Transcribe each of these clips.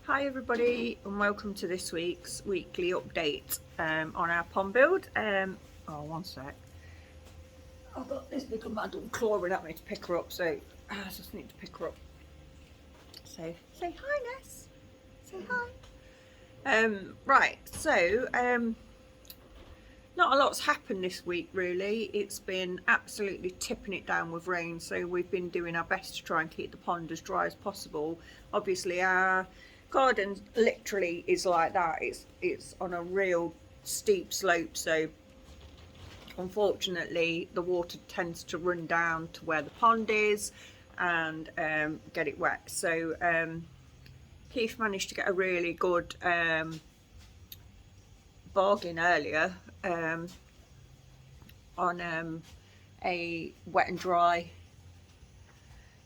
Hi everybody and welcome to this week's weekly update on our pond build. One sec. I've got this little madam clawing at me to pick her up, so I just need to pick her up. So say hi, Ness. Say hi. Right, so not a lot's happened this week really. It's been absolutely tipping it down with rain, so we've been doing our best to try and keep the pond as dry as possible. Obviously our garden literally is like that. It's on a real steep slope, so unfortunately the water tends to run down to where the pond is and get it wet. So Keith managed to get a really good bargain earlier on a wet and dry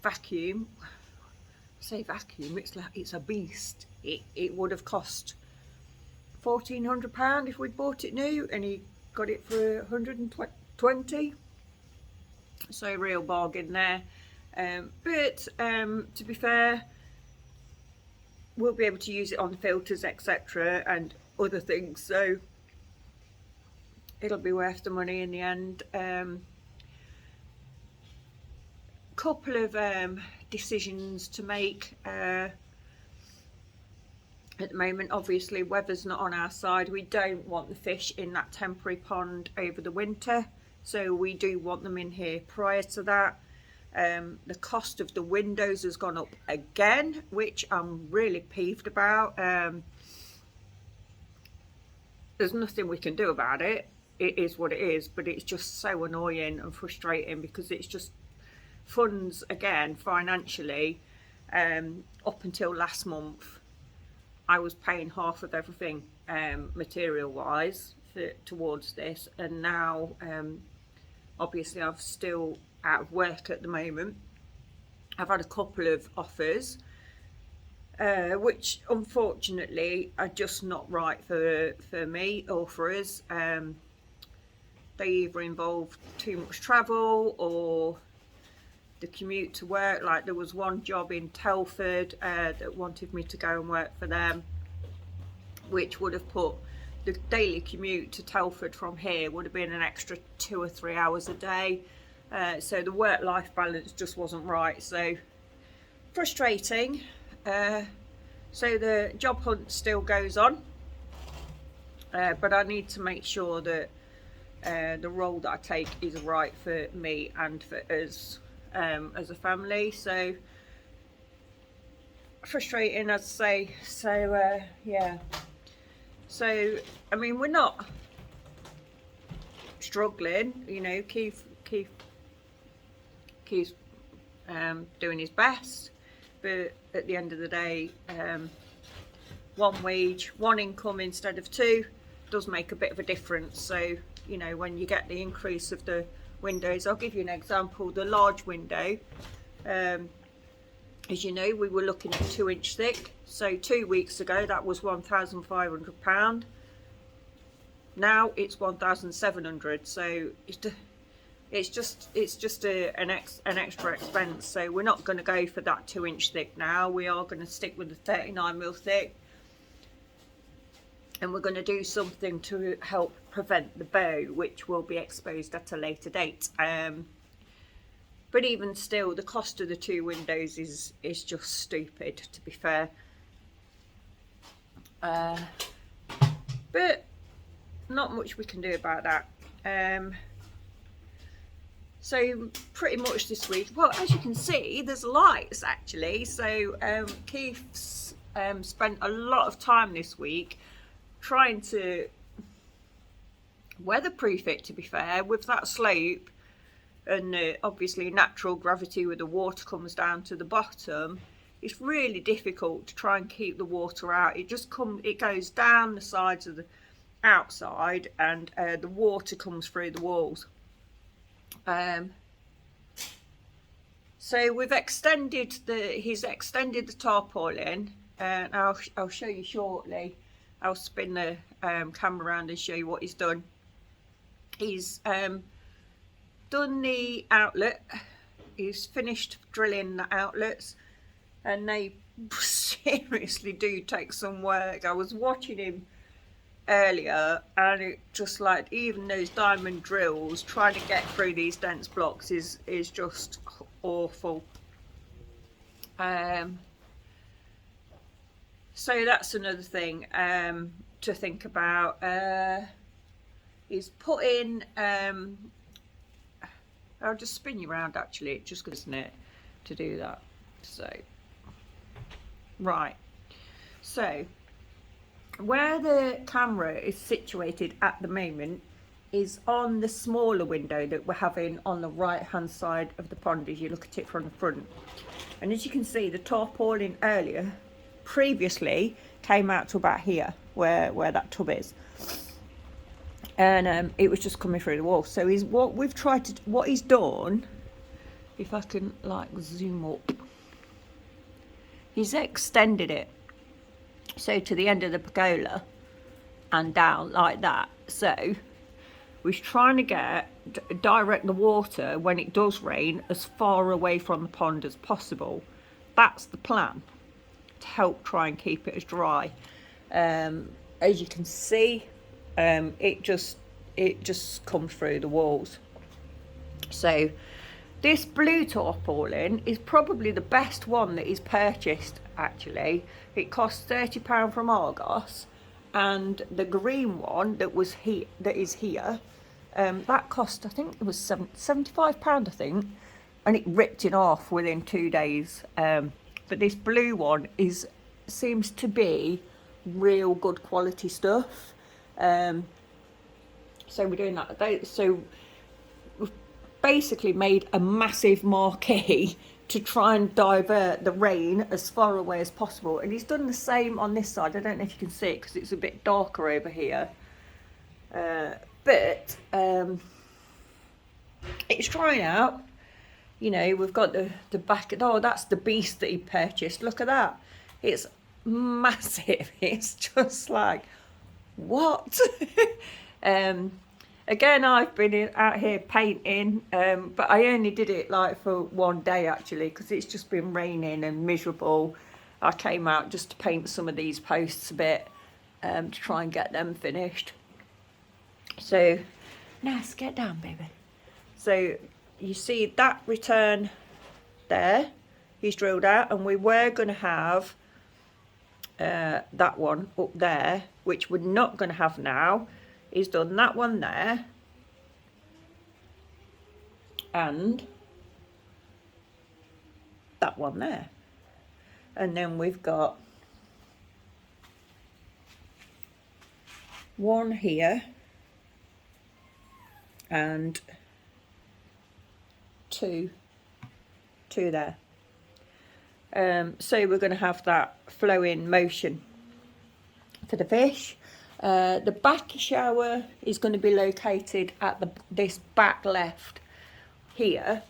vacuum. I say vacuum, it's a beast. It would have cost £1,400 if we'd bought it new, and he got it for 120. So real bargain there. But to be fair, we'll be able to use it on filters, etc., and other things, so it'll be worth the money in the end. Couple of decisions to make at the moment. Obviously weather's not on our side. We don't want the fish in that temporary pond over the winter, so we do want them in here prior to that. The cost of the windows has gone up again, which I'm really peeved about. There's nothing we can do about it. It is what it is, but it's just so annoying and frustrating because it's just funds again financially. Up until last month I was paying half of everything material wise towards this, and now obviously I'm still out of work at the moment. I've had a couple of offers which unfortunately are just not right for me or for us. They either involve too much travel or the commute to work. Like there was one job in Telford that wanted me to go and work for them, which would have put the daily commute to Telford from here would have been an extra 2 or 3 hours a day. So the work-life balance just wasn't right, so frustrating. So the job hunt still goes on, but I need to make sure that the role that I take is right for me and for us as a family. So frustrating, as I say. So yeah, so I mean we're not struggling, you know. Keith's doing his best, but at the end of the day, one wage, one income instead of two does make a bit of a difference. So you know, when you get the increase of the windows, I'll give you an example. The large window, as you know, we were looking at 2-inch thick, so 2 weeks ago that was £1,500. now it's 1,700, so it's just an extra expense. So we're not going to go for that 2-inch thick now. We are going to stick with the 39mm thick, and we're going to do something to help prevent the bow, which will be exposed at a later date. But even still, the cost of the 2 windows is just stupid, to be fair. But not much we can do about that. So pretty much this week, well, as you can see, there's lights actually. So Keith's spent a lot of time this week trying to weatherproof it, to be fair, with that slope and obviously natural gravity where the water comes down to the bottom. It's really difficult to try and keep the water out. It goes down the sides of the outside, and the water comes through the walls. So he's extended the tarpaulin, and I'll show you shortly. I'll spin the camera around and show you what he's done. He's done the outlet. He's finished drilling the outlets, and they seriously do take some work. I was watching him earlier, and it just like, even those diamond drills, trying to get through these dense blocks is just awful. So that's another thing to think about. Is putting I'll just spin you around, actually, it's just good, isn't it, to do that. So right, so where the camera is situated at the moment is on the smaller window that we're having on the right hand side of the pond as you look at it from the front. And as you can see, the tarpaulin earlier previously came out to about here where that tub is, and it was just coming through the wall. So what he's done, if I can like zoom up, he's extended it so to the end of the pergola and down like that. So we're trying to direct the water when it does rain as far away from the pond as possible. That's the plan, to help try and keep it as dry. As you can see, it just comes through the walls. So this blue tarpaulin is probably the best one that is purchased, actually. It costs £30 from Argos, and the green one that is here, that cost, I think it was £75, I think, and it ripped it off within 2 days. But this blue one seems to be real good quality stuff. So we're doing that. So we've basically made a massive marquee to try and divert the rain as far away as possible. And he's done the same on this side. I don't know if you can see it because it's a bit darker over here. But it's drying out. You know, we've got the back. Oh, that's the beast that he purchased. Look at that. It's massive. It's just like, what? Again, I've been out here painting, but I only did it like for one day, actually, because it's just been raining and miserable. I came out just to paint some of these posts a bit, to try and get them finished. So, nice, get down, baby. So you see that return there, he's drilled out, and we were going to have that one up there, which we're not going to have now. He's done that one there, and that one there, and then we've got one here and two there. So we're going to have that flowing motion for the fish. The back shower is going to be located at this back left here.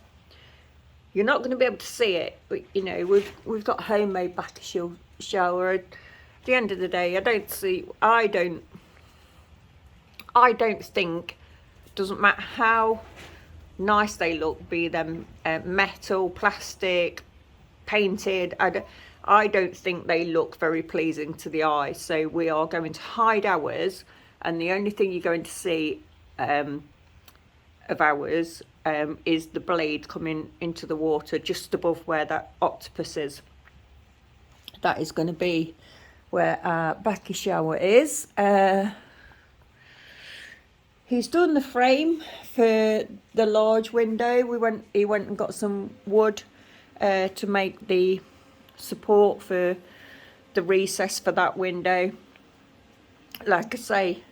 You're not going to be able to see it, but you know, we've got homemade back shower. At the end of the day, I don't think, doesn't matter how nice they look, be them metal, plastic, painted, I don't think they look very pleasing to the eye. So we are going to hide ours, and the only thing you're going to see of ours is the blade coming into the water just above where that octopus is. That is going to be where our backy shower is. He's done the frame for the large window. He went and got some wood to make the support for the recess for that window. Like I say,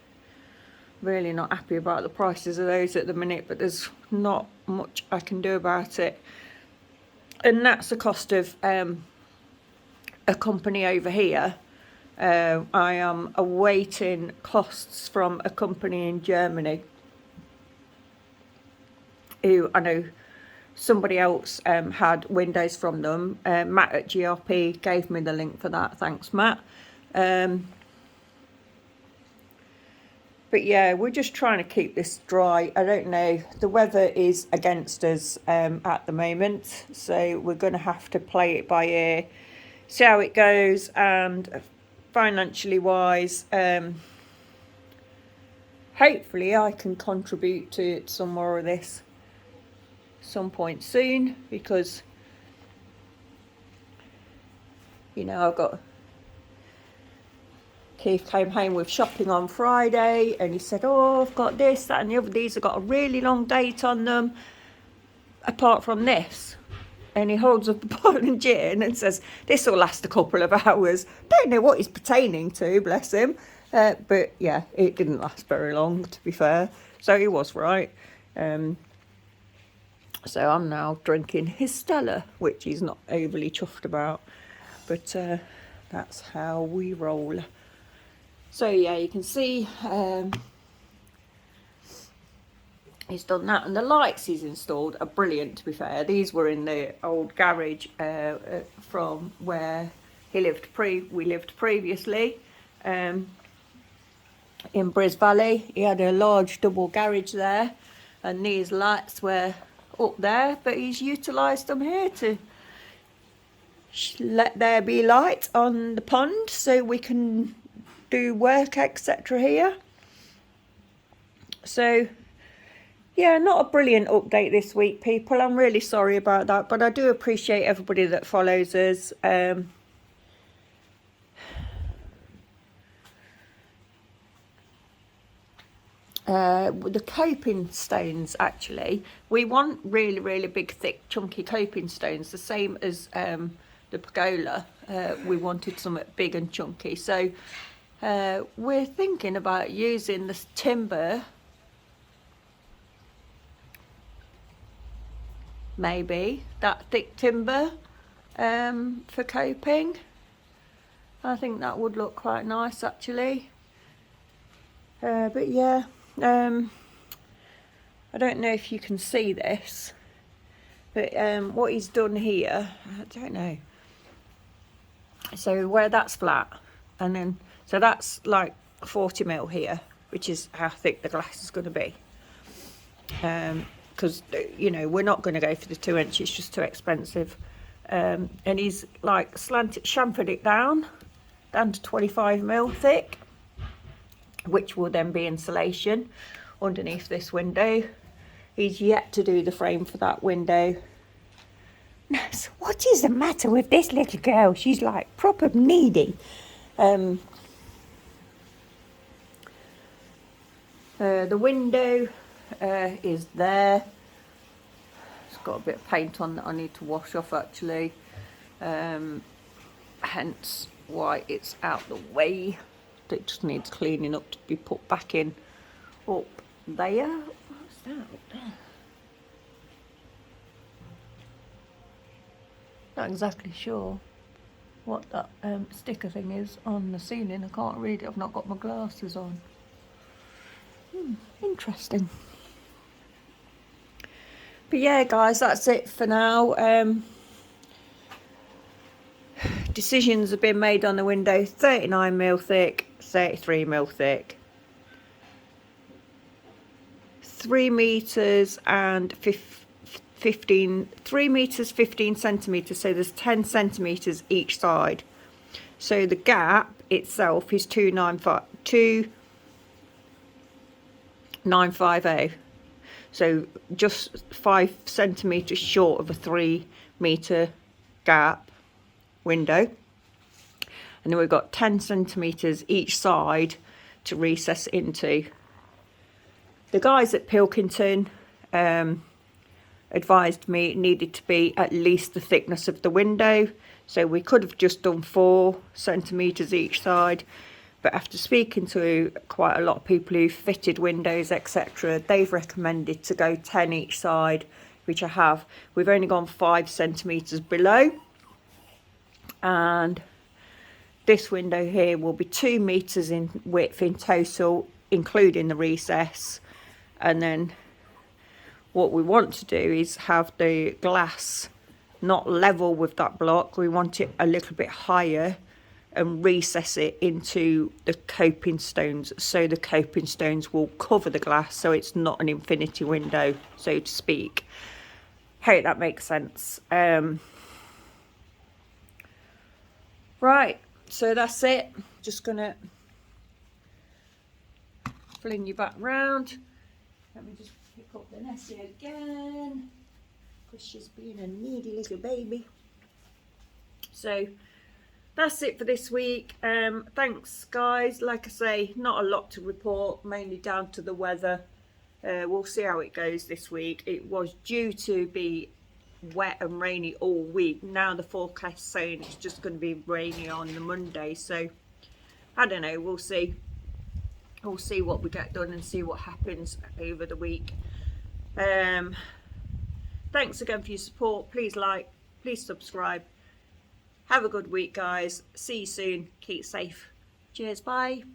really not happy about the prices of those at the minute, but there's not much I can do about it. And that's the cost of a company over here. I am awaiting costs from a company in Germany, who I know somebody else had windows from them. Matt at GRP gave me the link for that. Thanks, Matt. But yeah, we're just trying to keep this dry. I don't know, the weather is against us at the moment, so we're going to have to play it by ear. see how it goes, and financially wise, hopefully I can contribute to some more of this some point soon, because you know, I've got Keith came home with shopping on Friday, and he said, oh, I've got this, that and the other, these have got a really long date on them apart from this. And he holds up a bottle of gin and says, this will last a couple of hours. Don't know what he's pertaining to, bless him. But yeah, it didn't last very long, to be fair. So he was right. So I'm now drinking his Stella, which he's not overly chuffed about. But that's how we roll. So yeah, you can see he's done that, and the lights he's installed are brilliant, to be fair. These were in the old garage from where we lived previously in Briz Valley. He had a large double garage there, and these lights were up there, but he's utilised them here to let there be light on the pond so we can do work, etc. here. So yeah, not a brilliant update this week, people. I'm really sorry about that, but I do appreciate everybody that follows us. The coping stones, actually, we want really big, thick, chunky coping stones, the same as the pergola. We wanted something big and chunky, so we're thinking about using this timber, maybe that thick timber, for coping. I think that would look quite nice, actually. But yeah, I don't know if you can see this, but what he's done here, I don't know. So where that's flat, and then so that's like 40mm here, which is how thick the glass is going to be. Because you know, we're not going to go for the 2 inch, it's just too expensive. And he's like chamfered it down to 25mm thick, which will then be insulation underneath this window. He's yet to do the frame for that window. Nurse, what is the matter with this little girl? She's like proper needy. The window is there. It's got a bit of paint on that I need to wash off, actually. Hence why it's out the way. It just needs cleaning up to be put back in up there. What's that up there? Not exactly sure what that sticker thing is on the ceiling. I can't read it, I've not got my glasses on. Interesting. But yeah, guys, that's it for now. Decisions have been made on the window: 39mm thick, 33mm thick, 3 meters and 3 meters 15 centimeters, so there's 10 centimeters each side. So the gap itself is 2950, so just 5 centimeters short of a 3 meter gap window. And then we've got 10 centimeters each side to recess into. The guys at Pilkington advised me it needed to be at least the thickness of the window, so we could have just done 4 centimeters each side, but after speaking to quite a lot of people who fitted windows, etc., they've recommended to go 10 each side, which I have. We've only gone 5 centimeters below, and this window here will be 2 meters in width in total, including the recess. And then what we want to do is have the glass not level with that block. We want it a little bit higher and recess it into the coping stones, so the coping stones will cover the glass, so it's not an infinity window, so to speak. Hope that makes sense. Right, so that's it. Just gonna fling you back round. Let me just pick up the Nessie again, because she's being a needy little baby. So that's it for this week. Thanks guys. Like I say, not a lot to report, mainly down to the weather. We'll see how it goes this week. It was due to be wet and rainy all week. Now the forecast saying it's just going to be rainy on the Monday, so I don't know, we'll see. We'll see what we get done and see what happens over the week. Thanks again for your support. Please like, please subscribe. Have a good week guys. See you soon. Keep safe. Cheers. Bye.